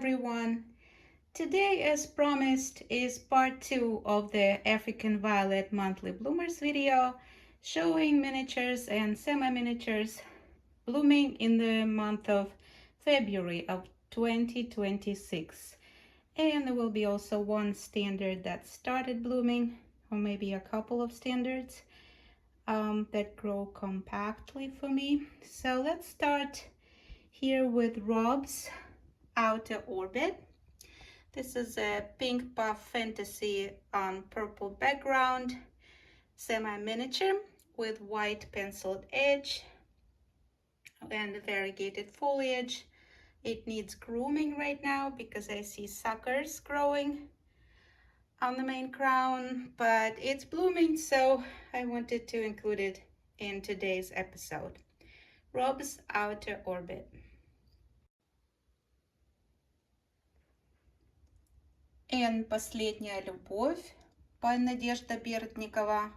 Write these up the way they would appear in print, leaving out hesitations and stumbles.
everyone. Today, as promised, is part 2 of the African Violet Monthly Bloomers video showing miniatures and semi-miniatures blooming in the month of February of 2026. And there will be also one standard that started blooming, or maybe a couple of standards that grow compactly for me. So let's start here with Rob's Outer Orbit. This is a pink puff fantasy on purple background, semi-miniature with white penciled edge and variegated foliage. It needs grooming right now because I see suckers growing on the main crown, but it's blooming, so I wanted to include it in today's episode. Rob's Outer Orbit. N-Posledniaia Liubov by Nadezhda Bertnikova.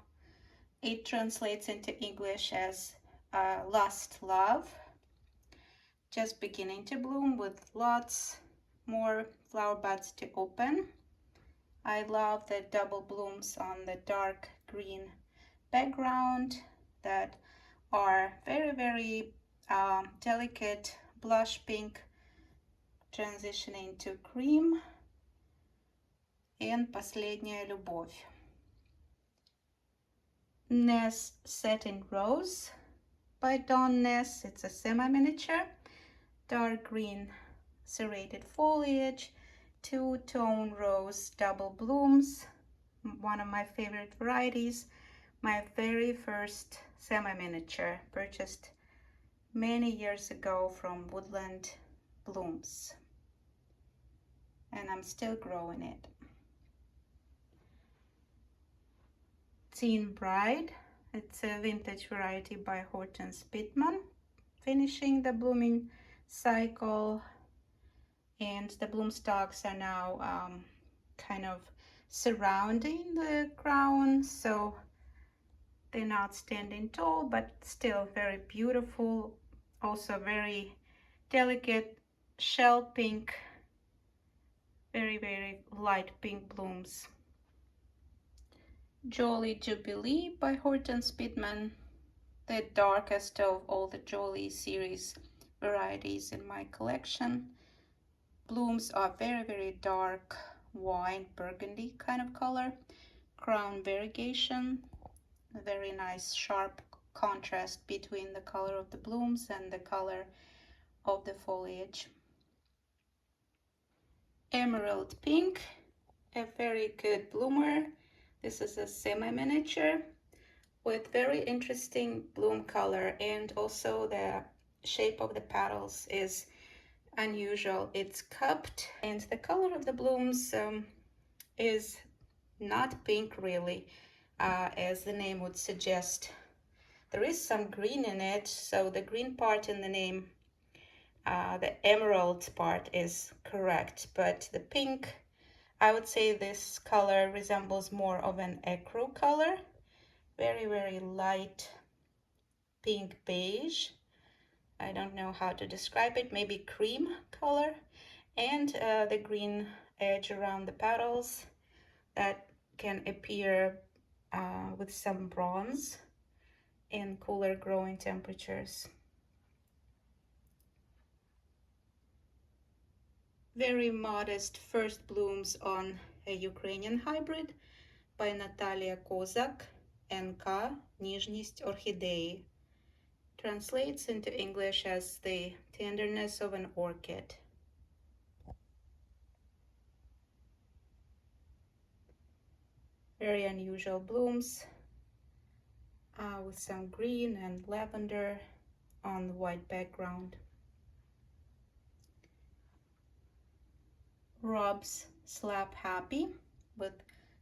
It translates into English as Last Love. Just beginning to bloom with lots more flower buds to open. I love the double blooms on the dark green background that are very delicate blush pink transitioning to cream. N-Posledniaia Liubov. Ness Satin Rose by Ness. It's a semi-miniature, dark green serrated foliage, two-tone rose double blooms, one of my favorite varieties, my very first semi-miniature purchased many years ago from Woodland Blooms, and I'm still growing it. Teen Bride. It's a vintage variety by Horton Spitman, finishing the blooming cycle, and the bloom stalks are now kind of surrounding the crown, so they're not standing tall, but still very beautiful. Also very delicate shell pink, very light pink blooms. Jolly Jubilee by Horton Spitman, the darkest of all the Jolly series varieties in my collection. Blooms are very dark wine burgundy kind of color, crown variegation, a very nice sharp contrast between the color of the blooms and the color of the foliage. Emerald Pink, a very good bloomer. This is a semi-miniature with very interesting bloom color, and also the shape of the petals is unusual. It's cupped, and the color of the blooms is not pink really, as the name would suggest. There is some green in it, so the green part in the name, the emerald part, is correct, but the pink, I would say this color resembles more of an ecru color, very light pink beige. I don't know how to describe it, maybe cream color, and the green edge around the petals that can appear with some bronze in cooler growing temperatures. Very modest first blooms on a Ukrainian hybrid by Natalia Kozak, NK-Nizhnist Orkhidei. Translates into English as the tenderness of an orchid. Very unusual blooms with some green and lavender on the white background. Rob's Slap Happy with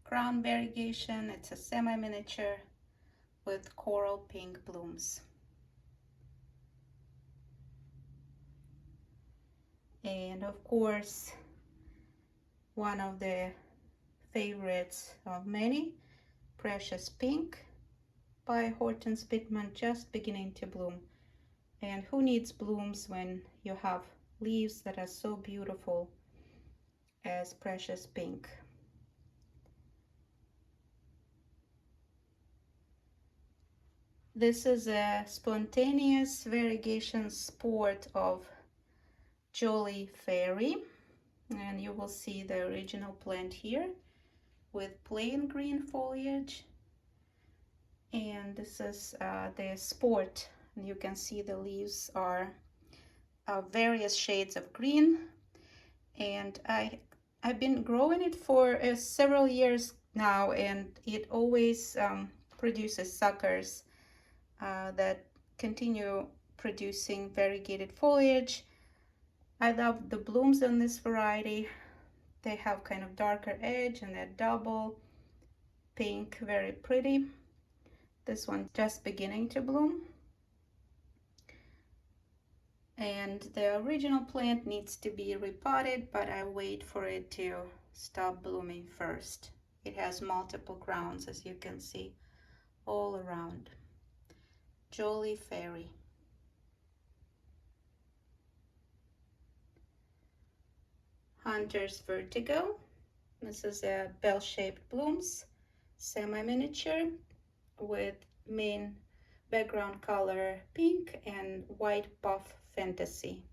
crown variegation. It's a semi-miniature with coral pink blooms. And of course, one of the favorites of many, Precious Pink by Horton Spitman, just beginning to bloom. And who needs blooms when you have leaves that are so beautiful as precious pink. This is a spontaneous variegation sport of Jolly Fairy, and you will see the original plant here with plain green foliage. And this is the sport, and you can see the leaves are various shades of green. And I've been growing it for several years now, and it always produces suckers that continue producing variegated foliage. I love the blooms on this variety. They have kind of darker edge and a double pink, very pretty. This one's just beginning to bloom. And the original plant needs to be repotted, but I wait for it to stop blooming first. It has multiple crowns, as you can see, all around. Jolly Fairy. Hunter's Vertigo. This is a bell-shaped blooms, semi-miniature with main background color pink and white buff fantasy.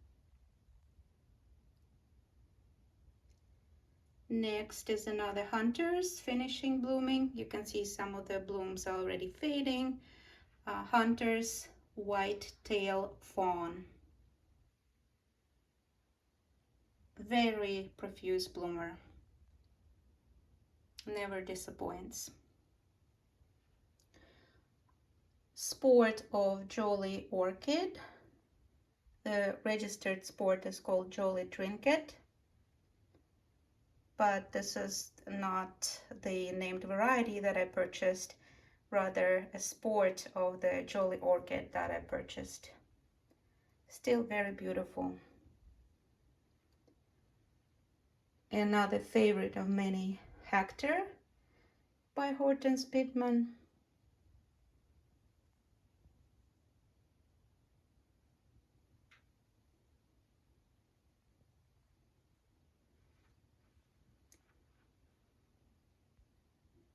Next is another Hunter's finishing blooming. You can see some of the blooms already fading. Hunter's Whitetail Fawn. Very profuse bloomer. Never disappoints. Sport of Jolly Orchid. The registered sport is called Jolly Trinket, but this is not the named variety that I purchased, rather a sport of the Jolly Orchid that I purchased. Still very beautiful. Another favorite of many, Hector by Hortense Pittman.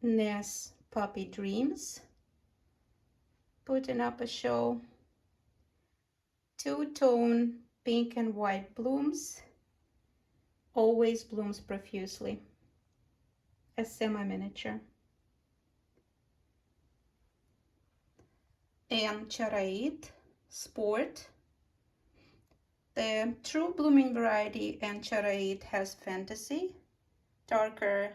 Ness Puppy Dreams, putting up a show. Two-tone pink and white blooms, always blooms profusely. A semi-miniature. N-Charoit Sport. The true blooming variety N-Charoit has fantasy, darker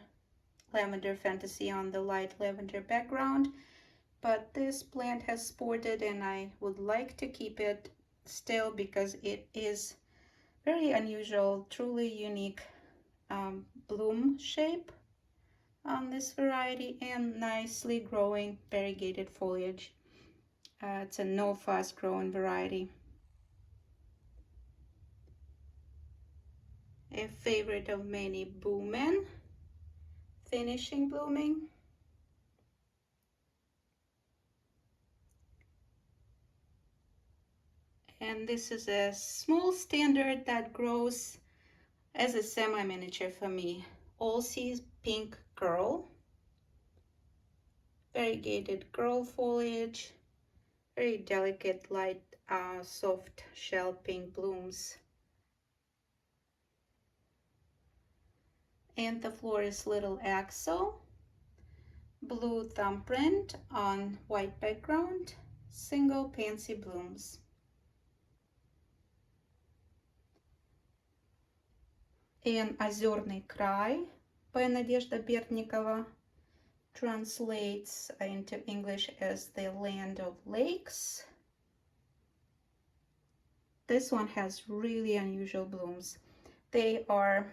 lavender fantasy on the light lavender background, but this plant has sported and I would like to keep it still because it is very unusual, truly unique bloom shape on this variety and nicely growing variegated foliage. It's a no fuss growing variety. A favorite of many, Booman, finishing blooming. And this is a small standard that grows as a semi-miniature for me. Owlsee Pink Girl. Variegated girl foliage. Very delicate, light, soft shell pink blooms. And the florist Little Axel. Blue thumbprint on white background. Single pansy blooms. N-Ozernyi Krai by Nadezhda Bertnikova. Translates into English as the land of lakes. This one has really unusual blooms. They are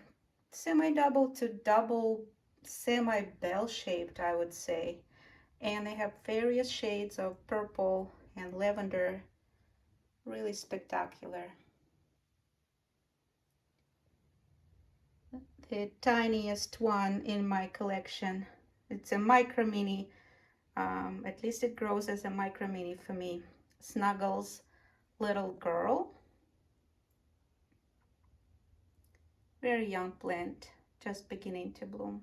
semi-double to double, semi-bell shaped, I would say. And they have various shades of purple and lavender. Really spectacular. The tiniest one in my collection. It's a micro mini, at least it grows as a micro mini for me. Snuggles Little Girl. Very young plant, just beginning to bloom.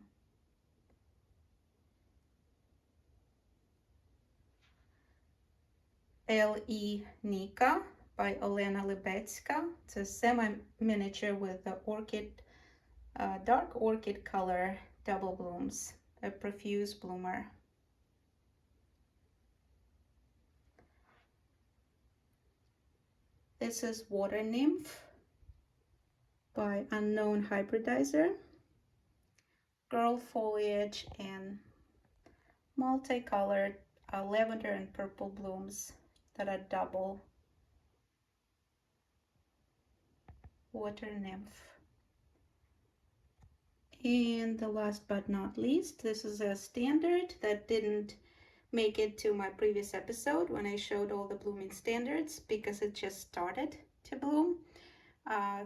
LE-Nika by Olena Libetska. It's a semi-miniature with the dark orchid color double blooms, a profuse bloomer. This is Water Nymph by Unknown Hybridizer. Girl foliage and multicolored lavender and purple blooms that are double. Water Nymph. And the last but not least, this is a standard that didn't make it to my previous episode when I showed all the blooming standards because it just started to bloom.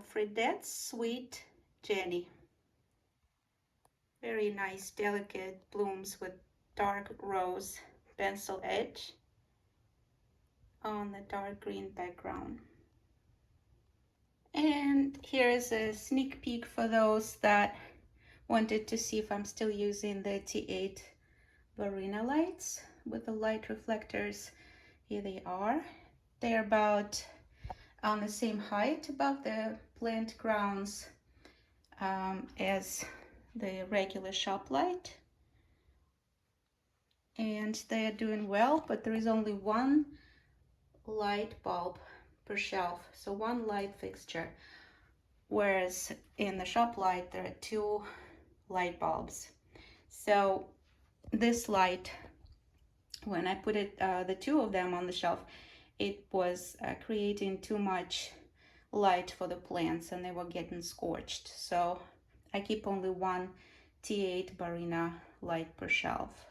Fredette's Sweet Jenny. Very nice, delicate blooms with dark rose pencil edge on the dark green background. And here's a sneak peek for those that wanted to see if I'm still using the T8 Varina lights with the light reflectors. Here they are. They're about on the same height above the plant grounds as the regular shop light. And they are doing well, but there is only one light bulb per shelf, so one light fixture, whereas in the shop light there are two light bulbs. So this light, when I put it the two of them on the shelf, it was creating too much light for the plants and they were getting scorched. So I keep only one T8 Varina light per shelf.